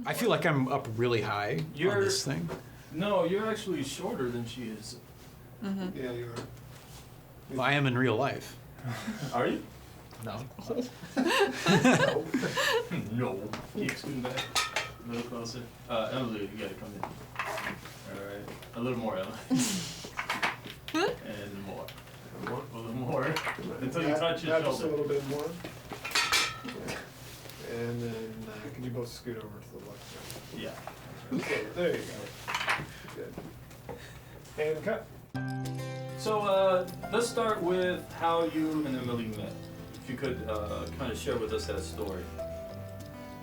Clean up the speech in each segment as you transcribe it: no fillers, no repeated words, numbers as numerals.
I feel like I'm up really high on this thing. No, you're actually shorter than she is. Mm-hmm. Yeah, you are. Well, I am in real life. Are you? No. No. No. Keep scooting back. A little closer. Emily, you gotta come in. Alright. A little more, Emily. And more. A little more. Until you touch your Just a shoulder. little bit more. And then, can you both scoot over to the left side? Yeah. Okay, there you go. Good. And cut. So, let's start with how you and Emily met. If you could kind of share with us that story.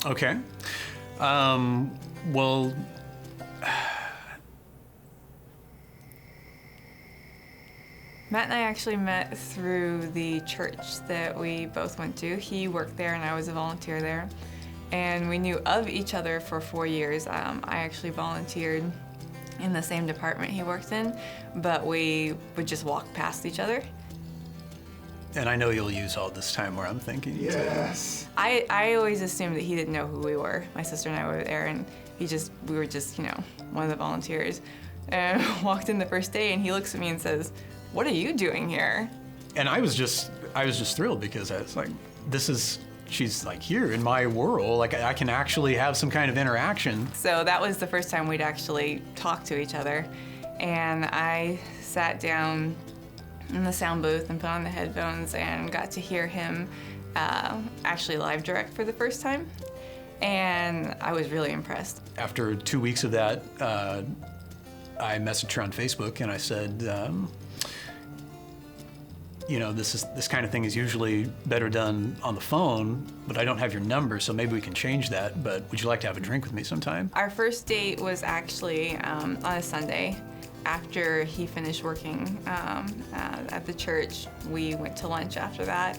Okay. Well, Matt and I actually met through the church that we both went to. He worked there and I was a volunteer there. And we knew of each other for 4 years. I actually volunteered in the same department he worked in, but we would just walk past each other. and I know you'll use all this time where I'm thinking. Yes. I always assumed that he didn't know who we were. My sister and I were there, and we were just, one of the volunteers. And walked in the first day, and he looks at me and says, "What are you doing here?" And I was just thrilled because I was like, she's like here in my world, like I can actually have some kind of interaction. So that was the first time we'd actually talked to each other. And I sat down in the sound booth and put on the headphones and got to hear him actually live direct for the first time. And I was really impressed. After 2 weeks of that, I messaged her on Facebook and I said, this kind of thing is usually better done on the phone, but I don't have your number, so maybe we can change that. But would you like to have a drink with me sometime? Our first date was actually on a Sunday. After he finished working at the church, we went to lunch after that,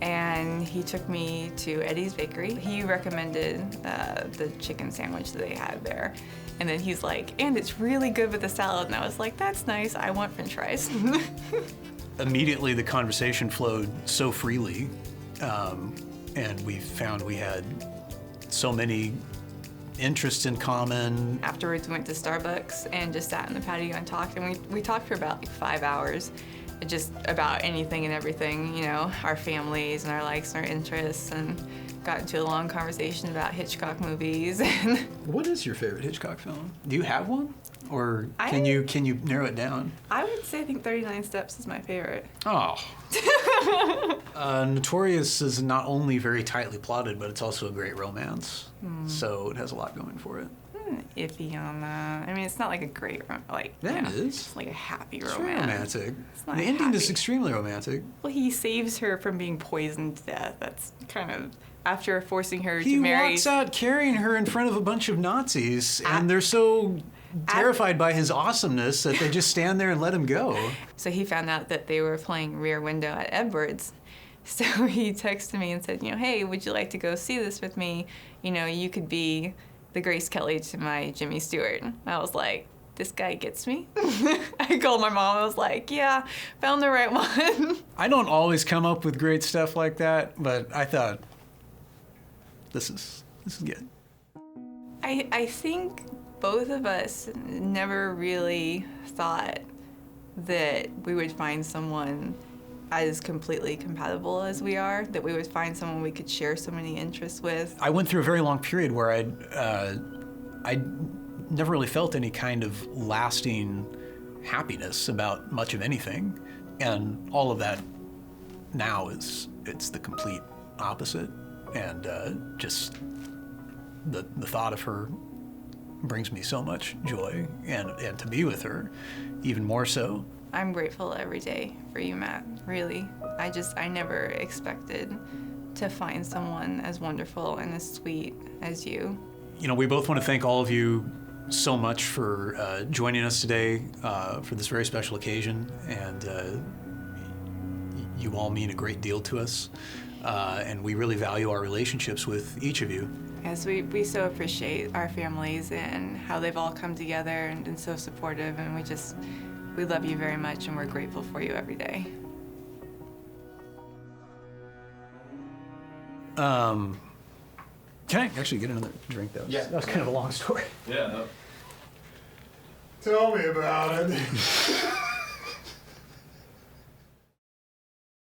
and he took me to Eddie's Bakery. He recommended the chicken sandwich that they had there. And then he's like, "And it's really good with the salad." And I was like, "That's nice, I want French fries." Immediately the conversation flowed so freely, and we found we had so many interests in common. Afterwards, we went to Starbucks and just sat in the patio and talked. And we talked for about 5 hours, just about anything and everything, our families and our likes and our interests, and got into a long conversation about Hitchcock movies. What is your favorite Hitchcock film? Do you have one? Or can you narrow it down? I would say I think 39 Steps is my favorite. Oh. Notorious is not only very tightly plotted, but it's also a great romance. So it has a lot going for it. Iffy on that. I mean, it's not like a great It is. It's like a happy It's romance. romantic. It's not The ending happy. is extremely romantic. Well, he saves her from being poisoned to death. That's kind of after forcing her He to marry. walks out carrying her in front of a bunch of Nazis, and they're so terrified by his awesomeness that they just stand there and let him go. So he found out that they were playing Rear Window at Edwards. So he texted me and said, "Hey, would you like to go see this with me? You could be the Grace Kelly to my Jimmy Stewart." I was like, this guy gets me. I called my mom. I was like, "Yeah, found the right one." I don't always come up with great stuff like that, but I thought, this is good. I think both of us never really thought that we would find someone as completely compatible as we are, that we would find someone we could share so many interests with. I went through a very long period where I never really felt any kind of lasting happiness about much of anything, and all of that now it's the complete opposite, and just the thought of her brings me so much joy, and to be with her even more so. I'm grateful every day for you, Matt, really. I never expected to find someone as wonderful and as sweet as you. We both want to thank all of you so much for joining us today for this very special occasion, and you all mean a great deal to us, and we really value our relationships with each of you. Yes, we so appreciate our families and how they've all come together and been so supportive, and we love you very much, and we're grateful for you every day. Can I actually get another drink, though? Yeah. That was kind of a long story. Yeah. No. Tell me about it.